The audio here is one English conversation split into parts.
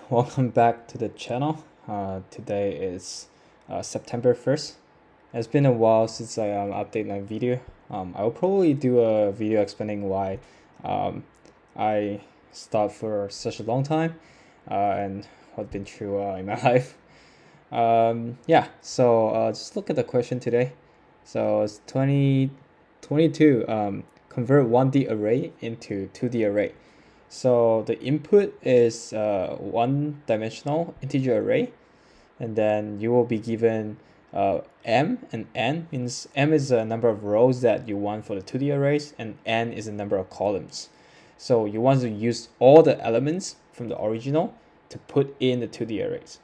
Welcome back to the channel. Today is September 1st. It's been a while since I updated my video. I will probably do a video explaining why I stopped for such a long time and what's been true in my life. So just look at the question today. So it's 2022. Convert 1D array into 2D array. So the input is one-dimensional integer array, and then you will be given m, and n means m is the number of rows that you want for the 2D arrays, and n is the number of columns. So you want to use all the elements from the original to put in the 2D arrays.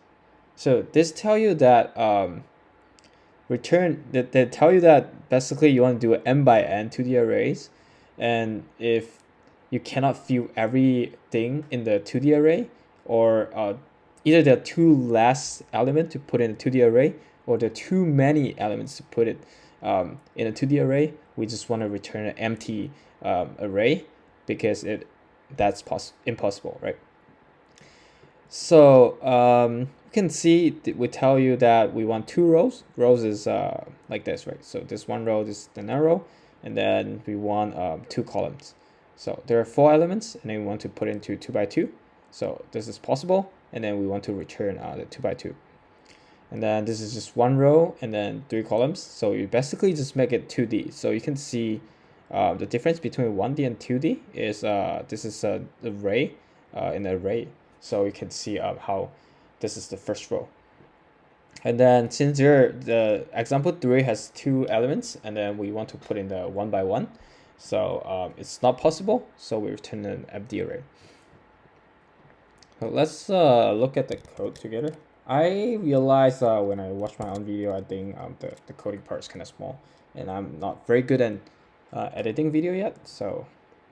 So this tell you that they tell you that basically you want to do m by n 2D arrays, and if you cannot fill everything in the 2D array, or either there are too less elements to put in a 2D array, or there are too many elements to put it in a 2D array. We just want to return an empty array because that's impossible, right? So you can see we tell you that we want two rows. Rows is like this, right? So this one row is the arrow, and then we want two columns. So there are 4 elements, and then we want to put into 2 by 2. So this is possible, and then we want to return the 2 by 2. And then this is just one row, and then 3 columns. So you basically just make it 2D. So you can see the difference between 1D and 2D is this is an array in an array. So you can see how this is the first row. And then since the example 3 has 2 elements, and then we want to put in the 1 by 1. So it's not possible, so we return an empty array. So let's look at the code together. I realized when I watched my own video, I think the coding part is kind of small, and I'm not very good at editing video yet, so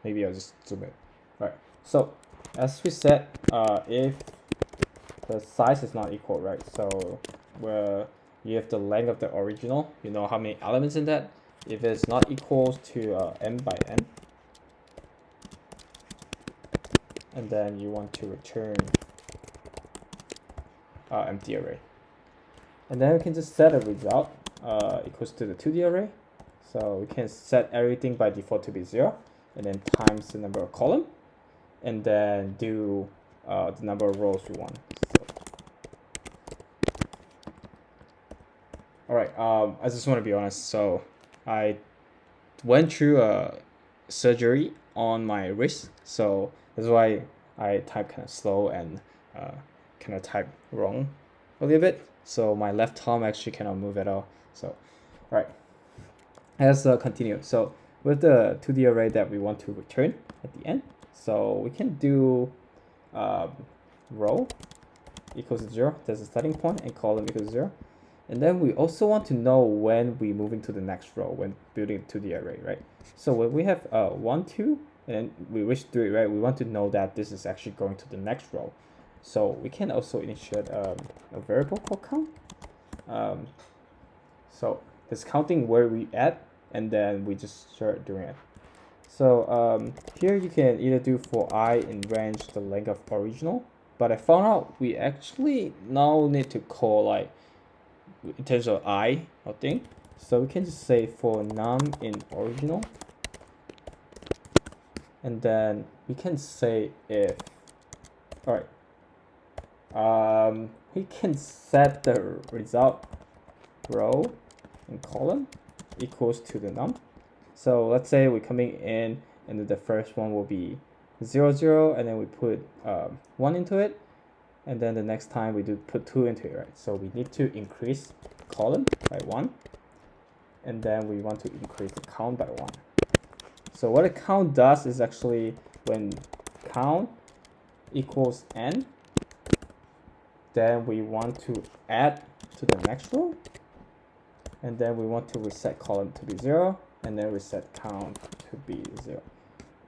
maybe I'll just zoom in. Right, so as we said, if the size is not equal, right, so where you have the length of the original, you know how many elements in that. If it's not equal to m by n, and then you want to return empty array, and then we can just set a result equals to the 2D array. So we can set everything by default to be 0, and then times the number of column, and then do the number of rows we want. So, all right, I just want to be honest. So I went through a surgery on my wrist, so that's why I type kind of slow and kind of type wrong a little bit. So my left thumb actually cannot move at all. So, all right, let's continue. So with the 2D array that we want to return at the end, so we can do row equals 0. That's the starting point, and column equals 0. And then we also want to know when we're moving to the next row when building a 2D array, right? So when we have 1, 2, and then we wish 3, right? We want to know that this is actually going to the next row. So we can also initiate a variable called count. So it's counting where we at, and then we just start doing it. So here you can either do for I in range the length of original, but I found out we actually now need to call like in terms of I or thing. So we can just say for num in original, and then we can say if, all right, we can set the result row and column equals to the num. So let's say we're coming in, and then the first one will be 0, 0, and then we put 1 into it, and then the next time we do put 2 into it, right? So we need to increase column by 1, and then we want to increase the count by 1. So what a count does is actually when count equals n, then we want to add to the next row, and then we want to reset column to be 0, and then reset count to be 0.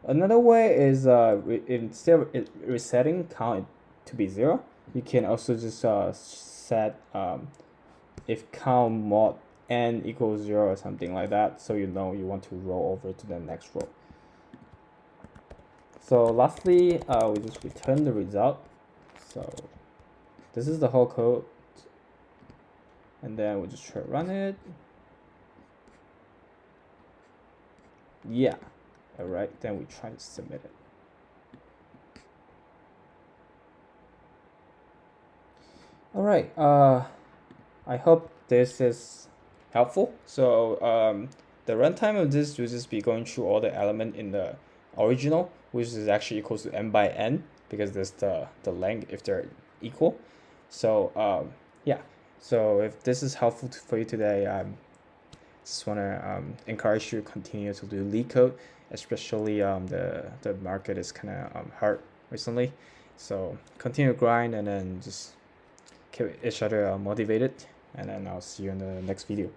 Another way is instead of resetting count to be 0, you can also just set if count mod n equals 0 or something like that, so you know you want to roll over to the next row. So lastly, we just return the result. So this is the whole code, and then we'll just try to run it. Yeah, all right, then we try to submit it. All right, I hope this is helpful. So the runtime of this will just be going through all the element in the original, which is actually equals to n by n, because there's the length if they're equal. So yeah, so if this is helpful for you today, just want to encourage you to continue to do Leetcode, especially the market is kind of hard recently. So continue to grind and then just keep each other motivated, and then I'll see you in the next video.